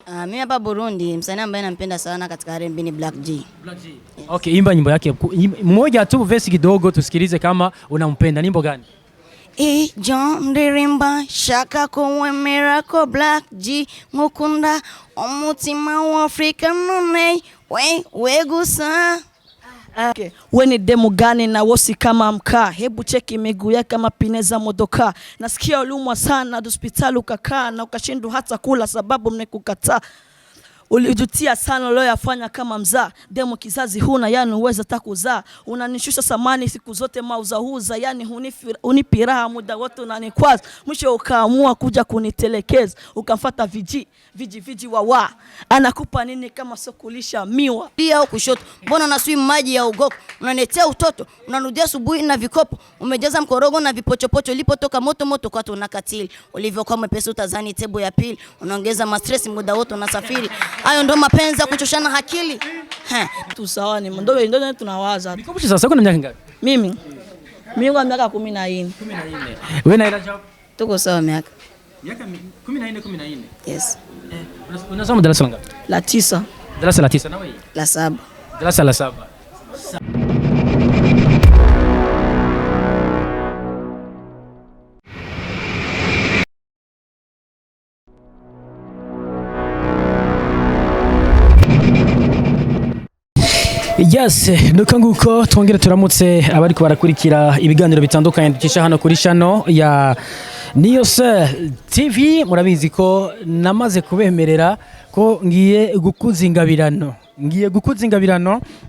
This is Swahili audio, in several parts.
Mimi hapa Burundi msanii ambaye nampenda sana katika R&B ni Black G. Black G. Yes. Okay, imba nyimbo yake mmoja tu verse kidogo tusikilize kama unampenda. Nyimbo gani? John Dirimba shaka kowe miracle Black G ngukunda umutima wa Afrika none we gusa. Okay. Weni demu gani na wosi kama mkaa. Hebu cheki miguu yake kama pineza modoka. Nasikia ulumwa sana hospitali ukakaa na ukashindu hata kula sababu mnekukataa. Ulijutia sana leo yafanya kama mzaa. Demu kizazi huna yani uweza takuzaa. Unanishusha samani siku zote mauzahuza. Yani unipiraha muda wote unanikwaza. Mwisho ukaamua kuja kunitelekeza. Ukamfata viji wawa. Anakupa nini kama sokulisha miwa. Pia kushoto. Mbona unaswim maji ya ugoko. Unanetea utoto. Unanudia asubuhi na vikopo. Umejaza mkorogo na vipochopocho. Ulipotoka moto kwa tunakatili. Ulivyokuwa mwepesi utazani tebo ya pili. Unaongeza mastresi muda wote unasafiri. Hayo ndo mapenzi ya kuchoshana akili. Tusawani ndio tunawaza. Nikumbushe sasa kuna miaka ngapi? Mimi kwa miaka 14. 14. Wewe na ila job? Tuko sawa miaka. Miaka 14. Yes. Unasoma darasa ngapi? La 9. Darasa la 9 na wewe? La 7. Darasa la 7. Yes, nukanguko twongere turamutse abariko barakurikira ibiganiro bitandukanye dukisha hano kuri channel ya Niyose TV. Murabizi ko namaze kubemerera ko ngiye gukuza ingabirano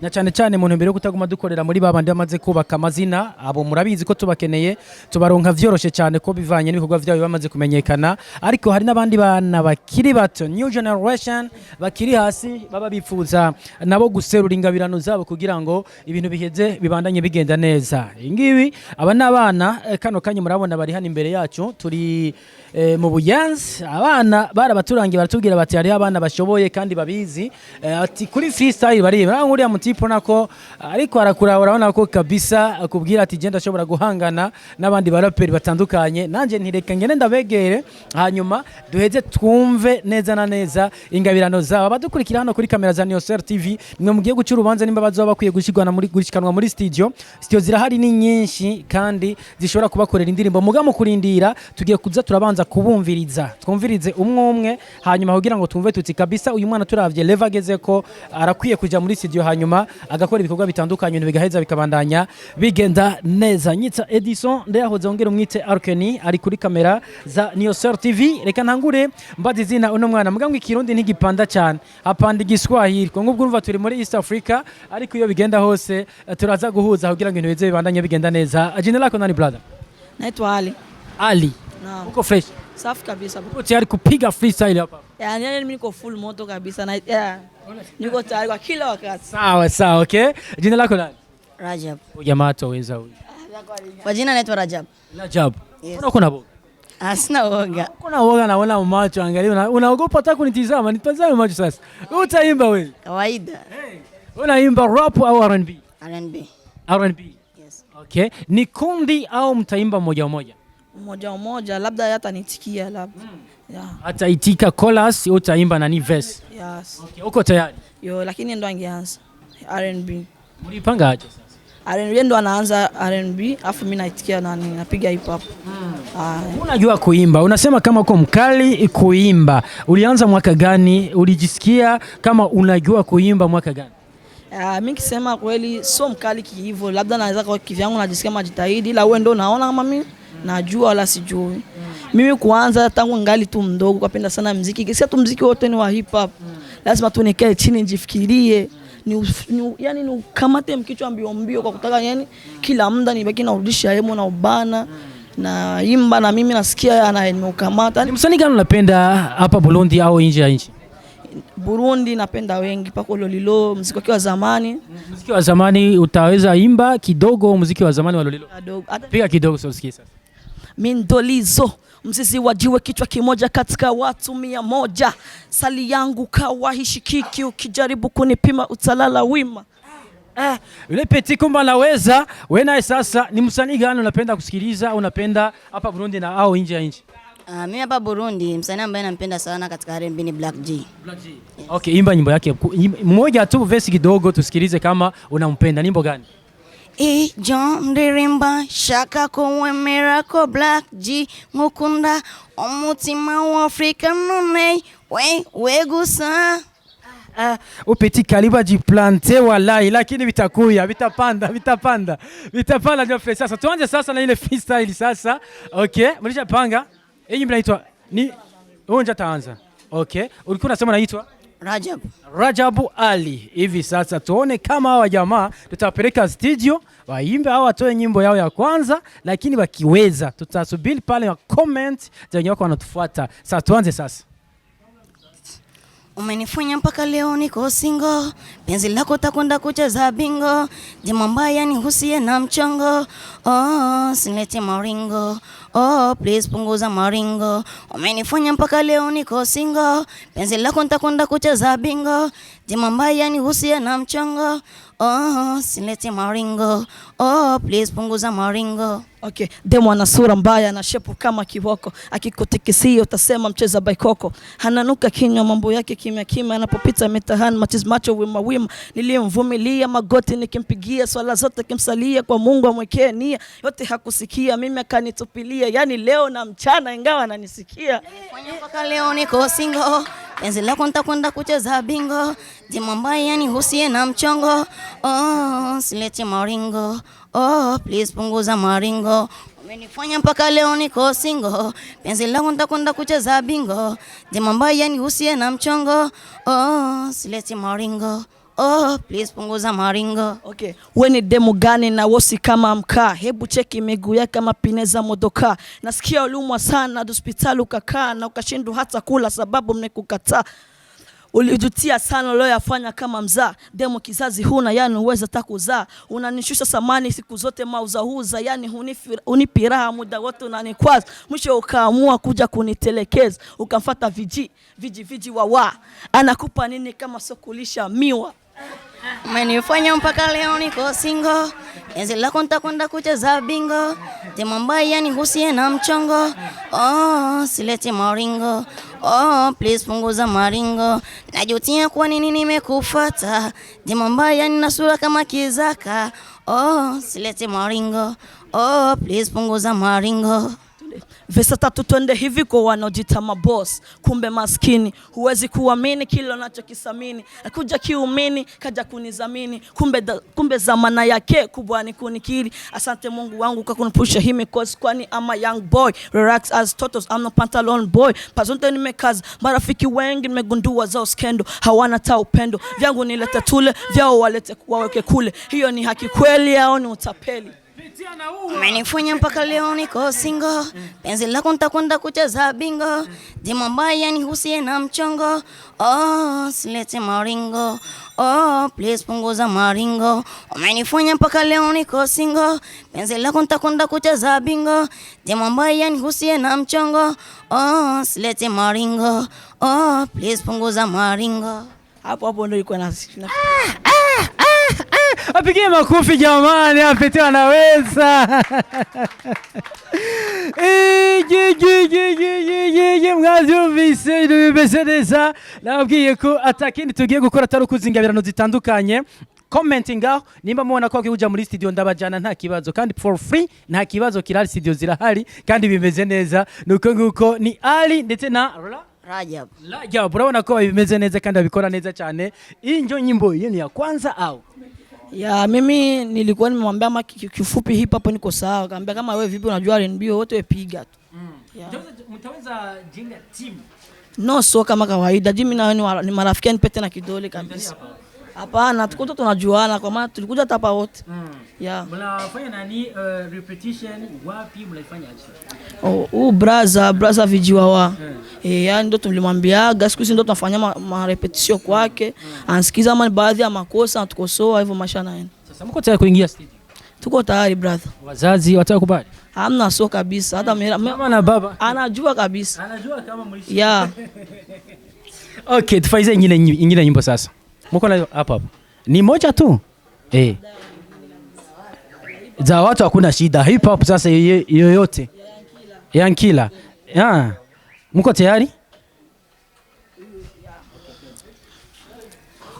na cyane mu ntumbero yo kutaguma dukorera muri babandi bamaze kubaka amazina. Abo murabizi ko tubakeneye tubaronka vyoroshe cyane ko bivanye n'ibikorwa byabo bamaze kumenyekana, ariko hari nabandi bana bakiri bato, new generation bakiri hasi baba bifuza nabo guserura ingabirano zabo kugira ngo ibintu biheze bibandanye bigenda neza. Ingibi aba nabana kano kanye murabona bari hano imbere yacu turi mu Buyenzi. Abana barabaturangiye baratubwira bati hari abana bashoboye kandi babizi ati kuri freestyle bari nguriya mutipo nako ariko arakura urabona ko kabisa akubwira ati genda ashobora guhangana n'abandi baraperi batandukanye. Nanje ntireka ngene ndabegere hanyuma duheze twumve neza na neza ingabirano zabo. Abadukurikira hano kuri kamera za Niyose TV mwe mugiye guca urubanza nimba bazoba bakwiye gushikanwa muri studio zirahari ni nyinshi kandi zishobora kubakorera indirimbo. Mugamo kurindira tugiye kuza turabanza kubumviriza twumvirize umwe hanyuma kugira ngo tumve tuti kabisa uyu mwana turavye level ageze ko arakwiye kuja muri studio hanyuma agakora ibikorwa bitandukanye bigaheza bikabandanya bigenda neza. Nyitsa Edison ndayahoze ongera umwite Arkeni ari kuri kamera za Niyose TV. Reka ntangure mbazi zina uno mwana mugambwe ikirundi ntigipanda cyane apanda igiswahili ko ngubwo urumva turi muri East Africa, ariko iyo bigenda hose turaza guhuza kugira ngo ibintu bize bibandanye bigenda neza. Jina lako nani brother? Naitwa Ali. Naam. Uko fresh? Safi kabisa. Uko tayari kupiga freestyle hapa? Mimi niko full moto kabisa na niko tayari kwa kila wakati. Sawa, okay. Jina lako nani? Rajab. Jamaa tuweza huyu. Kwa jina naitwa Rajab. Rajab. Yes. Kuna boga? Sina woga. Kuna woga naona macho, angalia unaogopa hata kunitizama, nitazame macho sasa. Utaimba wewe? Kawaida. Hey. Unaimba rap au R&B? R&B. R&B. Yes. Okay. Ni kundi au mtaimba moja moja, labda hata nitikia labda. Yeah. Hata itika chorus utaimba na ni verse. Yes. Okay, uko tayari? Yo, lakini ndo angeanza R&B. Mlipanga aje sasa? R&B ndo anaanza R&B afu mimi naitikia napiga hip hop. Unajua kuimba, unasema kama uko mkali kuimba. Ulianza mwaka gani? Ulijisikia kama unajua kuimba mwaka gani? Mimi kisema kweli so mkali hivyo, labda naweza kwa kivyangu najisikia majitahidi, ila wewe ndo unaona kama mimi najua wala sijui. Mimi kuanza tangu ngali tu mdogo kapenda sana muziki. Kisia tu muziki wote ni wa hip hop. Lazima tu nikae chini nijifikirie. Yani ni kamate mkichwa mbio kwa kutaka yani kila muda nibaki narudisha hemo na ubana na imba na mimi nasikia ananikamata. Ni msanii gani unapenda hapa Burundi au nje ya nchi? Burundi napenda wengi pako Lolilo, muziki wa zamani. Muziki wa zamani utaweza imba kidogo muziki wa zamani wa Lolilo? Piga kidogo sio sikia sasa. Mindolizo mzizi wajiwe kichwa kimoja katika watu 100. Sali yangu kawa hishikiki ukijaribu kunipima utalala wima. Yule peti kumba naweza. Wewe naye sasa ni msanii gani unapenda kusikiliza au unapenda hapa Burundi na au nje ya nchi? Mimi hapa Burundi msanii ambaye nampenda sana katika R&B ni Black G. Black G. Yes. Okay, imba nyimbo yake mmoja tu verse kidogo tusikilize kama unampenda. Nyimbo gani? John Dirimba shaka kuwemera ko Black G ngukunda umutima wa Afrika none we gusa. Upeti kaliba jiplante walai, lakini vitakuya, vitapanda ndio fresh. Sasa tuanze sasa na ile freestyle sasa. Okay, mlisha panga. Hii mnaitwa ni onja taanza. Okay, ulikuwa unasema naitwa Rajabu Ali. Hivi sasa tuone kama hawa jamaa tutapeleka studio waimbe au watoe nyimbo yao ya kwanza, lakini wakiweza tutasubiri pale wa comment zenye wako wanatufuata. Sasa tuanze sasa. Umenifanya mpaka leo niko single, penzi lako takwenda kucheza bingo, jema mbaya ni husie na mchongo, silete maringo, please punguza maringo. Umenifanya mpaka leo niko single, penzi lako takwenda kucheza bingo, jema mbaya ni husie na mchongo, silete maringo, please punguza maringo. Okay, demo ana sura mbaya na shepu kama kiboko, akikutikisia utasema mcheza baikoko, hananuka kinywa mambo yake kimya kimya, anapopita mitahani macho wima, nilimvumilia magoti nikimpigia swala zote kimsalia, kwa Mungu amwekee nia yote hakusikia, mimi akanitupilia, yani leo na mchana ingawa ananisikia. Fanya mpaka leo niko single, penzi lako nitakwenda kucheza bingo, jema mbaya ni husie na mchongo, silete maringo, please punguza maringo. Umenifanya mpaka leo niko single, penzi lako nitakwenda kucheza bingo, jema mbaya ni husie na mchongo, silete maringo, please punguza maringo. Okay, we ni demo gani na wosi kama mkaa, hebu cheki miguu yake kama pineza modoka, nasikia ulumwa sana hospitali ukakaa na ukashindwa hata kula sababu mmekukataa, ulijutia sana leo yafanya kama mzaa, demo kizazi huna yani uweza takuzaa, unanishusha samani siku zote mauza yani unipiraha muda wote unanikwaza, mwisho ukaamua kuja kunitelekeza, ukamfuata viji Wawa anakupa nini kama sokulisha miwa. Umenifanya mpaka leo niko single, penzi lako nitakwenda kucheza bingo, jema mbaya ni husie na mchongo, silete maringo, please punguza maringo. Najutia kwa nini nimekufuata, jema mbaya nina sura kama kizaka, silete maringo, please punguza maringo. Vesa tatu twende hivi kwa wanaojita maboss, kumbe maskini, huwezi kuamini kile unachokisamini, akuja kiumini kaja kunizamini, kumbe zamana yake kubwa ni kunikiri. Asante Mungu wangu kwa kunipusha hii mikosi, kwani I'm a young boy, relax as totos, I'm no pantalon boy. Pazonte nimekaza, marafiki wengi nimegundua zao skendo, hawana ta upendo, vyangu nilete tule, vyao walete waweke kule, hiyo ni haki kweli au ni utapeli? Umenifanya mpaka leo niko single, penzi lako nitakwenda kucheza bingo, jema mbaya ni husie na mchongo, silete maringo, please punguza maringo. Umenifanya mpaka leo niko single, penzi lako nitakwenda kucheza bingo, jema mbaya ni husie na mchongo, silete maringo, please punguza maringo. Hapo ndio iko na apigie makofi jamani, apete anaweza. Mwavyumvise bimeze neza, nababwiye ko atakindi tugiye gukora atari ukuzingabirano zitandukanye. Commenting aho nimba mubona ko kuja muri studio ndabajana nta kibazo, kandi for free nta kibazo, kirari studio zirahari kandi bimeze neza. Nuko nguko ni Ali ndetse na Rajabu, urabona ko bimeze neza kandi babikora neza cyane. Injo nyimbo yeni ya kwanza au ya mimi nilikuwa nimemwambia ama kifupi hip hop niko sawa, kaambia kama wewe vipi unajua R&B wote wepiga tu. Mtaweza jenga team? No, so kama kawaida Jimmy na ni marafiki nipete na kidole kabisa. Hapana, tuko tunajuana kwa maana tulikuja hapa wote. Yeah. Mnafanya nani repetition wapi mnaifanya aje? Brother vijiwawa. Yani ndo tulimwambia siku hizi ndo tunafanya ma repetition kwake. Anasikiza ama baadhi ya makosa tukosoa hivyo mashana yenu. Sasa mko tayari kuingia studio? Tuko tayari brother. Wazazi watakubali? Hamna so kabisa. Hata mama na baba anajua kabisa. Anajua kama mlishi. Yeah. Okay, tufaize nyingine nyimbo sasa. Mko na hapa. Ni moja tu. Za watu hakuna shida. Hip hop sasa yoyote. Yankila. Mko tayari?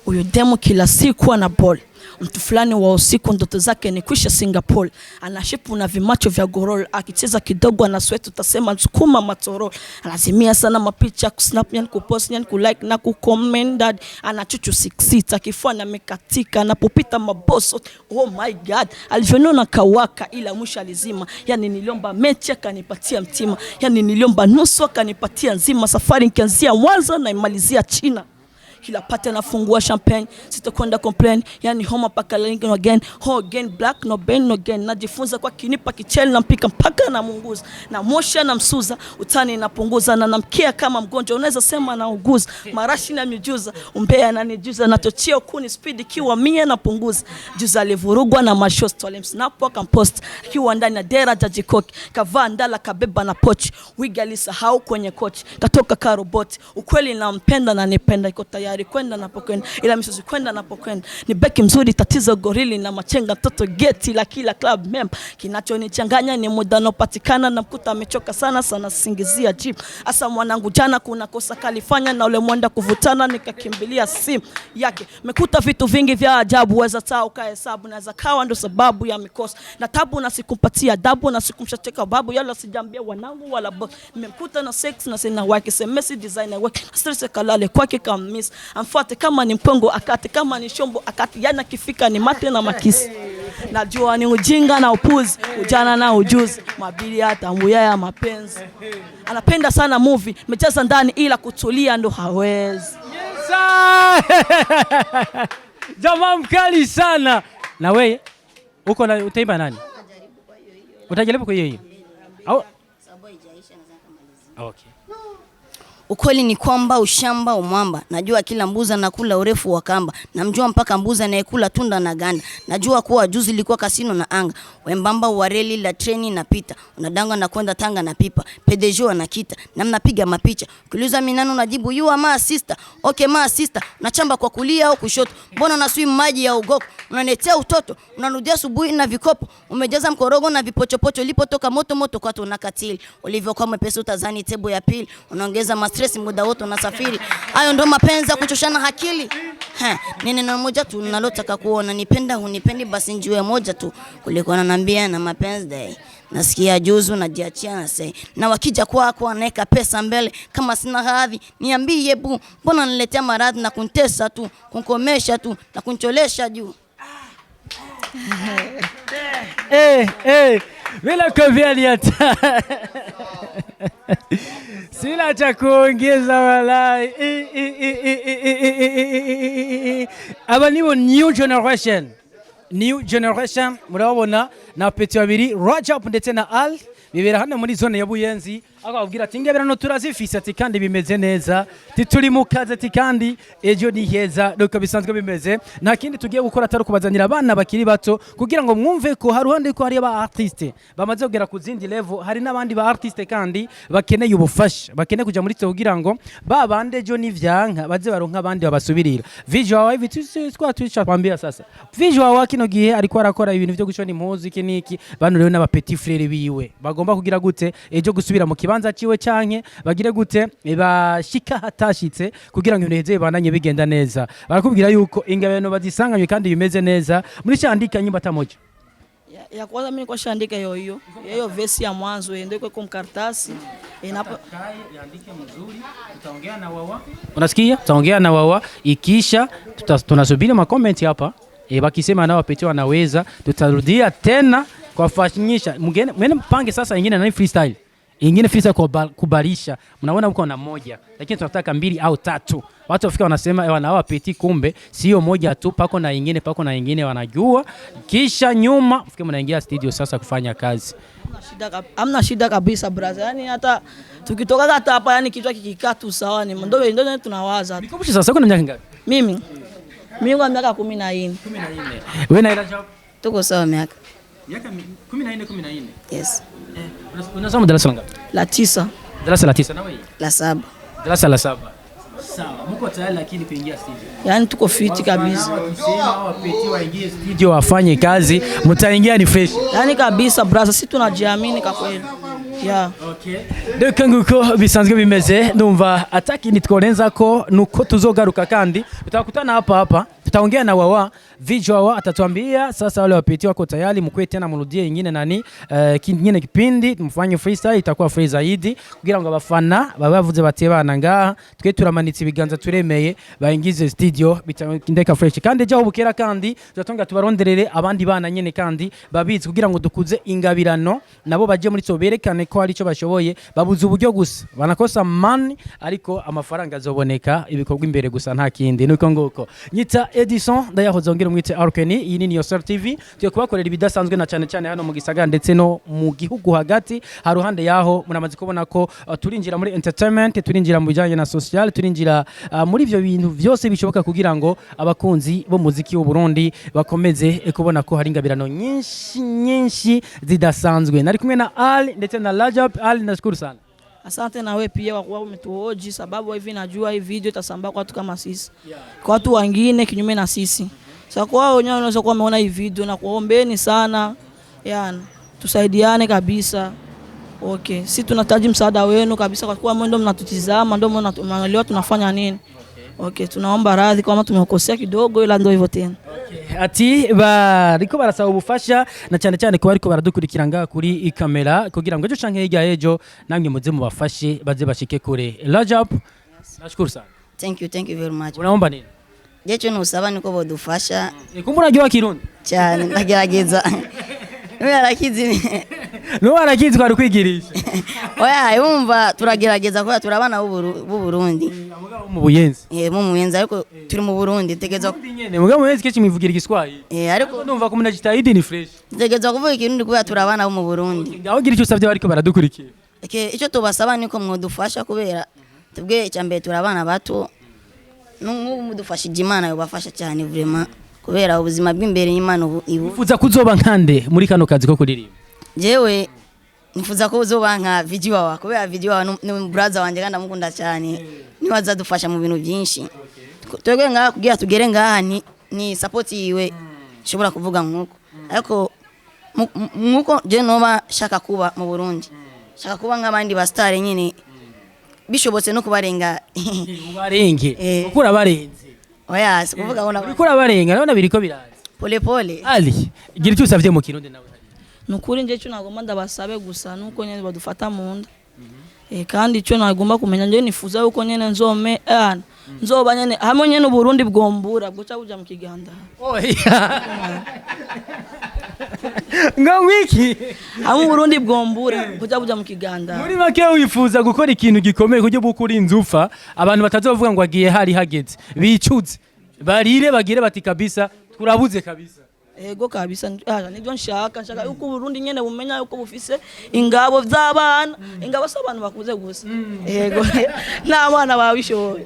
Huyo demo kila siku ana ball. Mtu fulani wa usiku ndoto zake ni kuisha Singapore. Anashipu na vimacho vya gorol. Akicheza kidogo ana sweat utasema sukuma matoro. Anazimia sana mapicha kusnap yani kupost yani kulike na kucomment. Anachuchu 6 kifua na mekatika anapopita maboso. Oh my god. Alivyoniona kawaka ila mwisho alizima. Yani niliomba mechi akanipatia mtima. Yani niliomba nusu akanipatia nzima. Safari nikianzia Mwanza na imalizia China. Kila pate nafungua champagne, sitakwenda complain, yani homa paka lingo again, ho again black no ben no again, najifunza kwa kinipa kichele na mpika mpaka na munguza, na mosha na msuza, utani napunguza na namkia kama mgonjwa, unaweza sema na uguza, marashi na mijuza, umbea na nijuza, natochia ukuni speed kiwa 100 napunguza, juza alivurugwa na mashost, wale msnap wakampost, kiwa ndani ya dera jajikoki, kavaa ndala kabeba na pochi, wiga alisahau kwenye kochi, katoka karoboti, ukweli nampenda na nipenda iko tayari kwenda napokwenda ila mimi kwenda napokwenda ni beki mzuri tatizo gorili na machenga mtoto geti la kila club member kinachonichanganya ni muda unaopatikana na mkuta amechoka sana singizia jeep asa mwanangu jana kuna kosa kalifanya na ule mwenda kuvutana nikakimbilia simu yake mekuta vitu vingi vya ajabu weza taa kahesabu na zakawa ndo sababu ya mikosa na tabu na sikumpatia adabu na sikumshateka babu yala sijambia wanangu wala boss nimemkuta na sex na sina wake SMS designer wake stress kalale kwake kama miss amfuate kama ni mpongo akate kama ni shombo akate yana kifika ni mate na makisi najua ni ujinga na upuzi ujana na ujuzi mabili hata mbuya ya mapenzi anapenda sana movie mejaza ndani ila kutulia ndo hawezi jamaa mkali sana na wewe uko na utaimba nani utajaribu kwa hiyo au sababu haijaisha nadhani kama okay. Ukweli ni kwamba ushamba umwamba. Najua kila mbuza nakula urefu wa kamba. Namjua mpaka mbuza anayekula tunda na ganda. Najua kuwa juzi ilikuwa kasino na anga. Wembamba wa reli la treni na pita. Unadanga na kwenda Tanga na pipa. Pedejo na kita. Na mnapiga mapicha. Ukiuliza minano najibu you are my sister. Okay my sister. Unachamba kwa kulia au kushoto. Mbona na swim maji ya ugoko? Unanetea utoto. Unanudia asubuhi na vikopo. Umejaza mkorogo na vipochopocho. Lipotoka moto moto kwa tunakatili. Ulivyokuwa mwepesi utazani tebo ya pili. Unaongeza stress muda wote unasafiri. Hayo ndo mapenzi kuchoshana akili. Nini na moja tu nalotaka kuona nipenda hunipendi basi njue moja tu kuliko ananiambia na mapenzi day. Nasikia juzu najiachia na say. Na wakija kwako wanaweka pesa mbele kama sina hadhi niambie bu mbona niletea maradhi na kuntesa tu kunkomesha tu na kuncholesha juu. Bila koviani hata sina cha kuongeza walai. Aba nibo new generation murabona na peti babiri Rajab ndetse na Al bibera hano muri zone ya Buyenzi akababwira ati ngebera no turazifise ati kandi bimeze neza tituri mu kazi ati kandi ejo ni heza doka bisanzwe bimeze nta kindi tugiye gukora atari kubazanira abana bakiri bato kugira ngo mwumve ko hari uruhande ko hari aba artiste bamaze kugera ku zindi level hari nabandi ba artiste kandi bakeneye ubufasha bakeneye kuja muri cyo kugira ngo babande ejo ni vyanka baze baronka abandi babasubirira visual wawe bitwa twicha kwambia sasa visual wawe kino gihe ariko arakora ibintu byo gushona impuzu iki niki bano rero n'aba petit frère biwe bagomba kugira gute ejo gusubira mu kibanza ciwe canke bagire gute bashika hatashitse kugira ngo ibintu bandanye bigenda neza barakubwira yuko ingabeno bazisanganywe kandi bimeze neza muri cyandika nyimba tamoja ya kwanza mimi kwa shandika hiyo verse ya mwanzo ndio kwa mkartasi inapo yaandike mzuri tutaongea na Wawa unasikia tutaongea na Wawa ikisha tunasubiri ma comment hapa bakisema nao Peti wanaweza tutarudia tena kwa fashinisha mwene mpange sasa nyingine na freestyle ingine freestyle kubarisha mnaona uko na moja lakini tunataka 2 au 3 watu wafika wanasema wanawa Peti kumbe sio moja tu pako na ingine wanajua kisha nyuma fike mnaingia studio sasa kufanya kazi amna shida kabisa brother yani hata tukitoka hata hapa yani kichwa kikikaa tu sawa ni ndio tunawaza nikumbushe sasa kuna miaka ngapi mimi kwa miaka 14 wewe na Rajab tuko sawa miaka 14 yes unasoma darasa ngapi la 9 darasa la 9 na wewe la 7 darasa la 7 sawa mko tayari lakini kuingia studio yani tuko fit kabisa wakisema Peti waingie studio wafanye kazi mtaingia ni fresh yani kabisa brother sisi tunajiamini kwa kweli yeah. Reka nguko bisanzwe bimeze ndumva atakindi tworenza ko nuko tuzogaruka kandi tutakutana hapa tutaongea na Wawa Wawa atatuambia sasa wale wapiti wako tayari mkwe tena mrudie nyingine nani kingine kipindi tumfanye freestyle itakuwa free zaidi kugira ngo abafana babavuze batebana ngaha twe turamanitse ibiganza turemeye baingize studio bitandeka fresh kandi jaho bukera kandi tuzatonga tubaronderere abandi bana nyene kandi babizi kugira ngo dukuze ingabirano nabo baje muri berekane ko ari cyo bashoboye babuze uburyo gusa banakosa money ariko amafaranga azoboneka ibikorwa imbere gusa nta kindi nuko ngoko nyita Edison ndayahoze ngiro mwite Arkeni iyi ni Yourself TV tuye kubakorera ibidasanzwe na cyane hano mu gisagara ndetse no mu gihugu hagati haruhande yaho muramaze kubona ko turinjira muri entertainment turinjira mu bijanye na social turinjira muri ivyo bintu byose bishoboka kugira ngo abakunzi bo muziki w'u Burundi bakomeze kubona ko hari ingabirano nyinshi zidasanzwe nari kumwe na Ali ndetse na Rajab. Ali nashukuru sana. Asante na wewe pia kwa kuwa umetuhoji sababu hivi najua hii video itasambaa kwa watu kama sisi. Kwa watu wengine kinyume na sisi. Sasa kwa wao wenyewe unaweza kuwa umeona hii video na kuombeni sana. Yani tusaidiane kabisa. Okay, sisi tunahitaji msaada wenu kabisa kwa kuwa ndio mnatutizama, ndio mnaelewa tunafanya nini. Okay, tunaomba radhi kama tumekosea kidogo ila ndio hivyo tena. Ati bariko barasaba ubufasha na cyane ko bariko baradukurikiranga kuri kamera kugira ngo ejo canke hirya ejo namwe muze mubafashe baze bashike kure. Rajab, nashukuru sana. Thank you very much. Unaomba nini? Jecho nusaba niko bodufasha. Kumbura jwa Kirundi. Cyane ndagerageza. Arakizi kwa kwigirisha. Oya yumva turagerageza ko turabana b'u Burundi. Mu Buyenzi. Mu Buyenzi ariko turi mu Burundi tegeza Mugabe Buyenzi kechi mivugira igiswahili. Ariko ndumva ko munajitahidi ni fresh. Tegeza kuvuga ikirundi kuba turabana mu Burundi. Ngaho gira icyo usavye bariko baradukurikira. Icyo tubasaba niko mwodufasha kubera tubwe icyambere turabana bato n'ubu mudufashije Imana yobafasha cyane vraiment kubera ubuzima bw'imbere y'Imana ifuza kuzoba nkande muri kano kazi ko kuririmba. Jewe nifuza ko uzoba nka Wawa kubera Wawa ni brother wanje kandi amukunda cyane ni wazadufasha mu bintu byinshi twebwe ngaha kugira tugere ngaha ni support yiwe shobora kuvuga nkuko ariko nkuko je noba shaka kuba mu Burundi shaka kuba nk'abandi ba star nyine bishobotse no kubarenga ubarenge ukura barenze oya kuvuga ngo ukura barenga nabona biriko biraza pole Ali gira icyo usavye mu Kirundi nawe nukuri nje cyo nagomba ndabasabe gusa nuko nyene badufata mu nda kandi cyo nagomba kumenya nje nifuza uko nyene nzoba nyene hamwe nyene Burundi bwombura bwo cyabuja mu kiganda ngawiki hamwe Burundi bwombura bwo cyabuja mu kiganda muri make wifuza gukora ikintu gikomeye kujye bukuri inzufa abantu batazovuga ngo agiye hari hageze bicuze barire bagire bati kabisa turabuze kabisa. Ego kabisa nibyo nshaka yuko Burundi nyene bumenya yuko bufise ingabo z'abana ingabo s'abantu bakuze gusa ego n'abana babishoye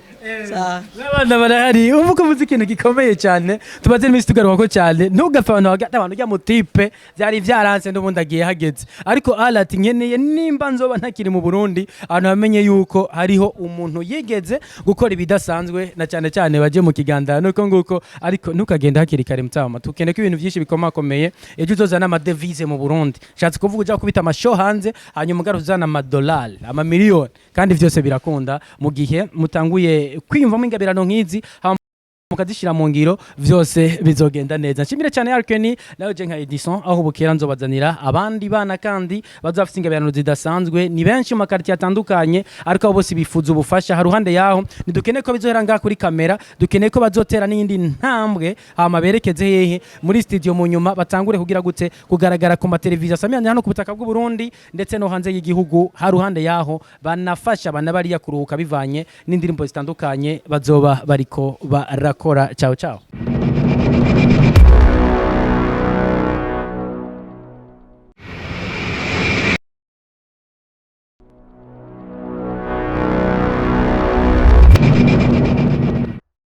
n'abana barahari uvuga muziki ikintu gikomeye cyane tubaze n'imisi tugaruka ko cyane ntugapfa abantu hagati abantu ujya mu type byari byaranse n'ubundi agiye hageze ariko alati nkeneye nimba nzoba ntakiri mu Burundi abantu bamenye yuko hariho umuntu yigeze gukora ibidasanzwe na cyane baje mu kiganda nuko nguko ariko ntukagenda hakiri kare mutama tukende ko ibintu byinshi bikomakomeye ejo uzozana amadevize mu Burundi shatse kuvuga uja kubita amashow hanze hanyuma ugaruzana amadolari amamiliyoni kandi byose birakunda mu gihe mutanguye kwiyumvamo ingabirano nk'izi mukazishira mu ngiro byose bizogenda neza. Nshimire cyane Arkeni nawe je nka Edison aho bukera nzobazanira abandi bana kandi bazafite ingabirano zidasanzwe ni benshi mu makartier atandukanye ariko abo bose bifuza ubufasha haruhande yaho nidukeneye ko bizohera ngaha kuri kamera dukeneye ko bazotera n'indi ntambwe hama berekeze hehe muri studio mu nyuma batangure kugira gute kugaragara ku mateleviziyo asamyanye hano ku butaka bw'u Burundi ndetse no hanze y'igihugu haruhande yaho banafasha banabariya kuruhuka bivanye n'indirimbo zitandukanye bazoba bariko barakora. Ciao ciao.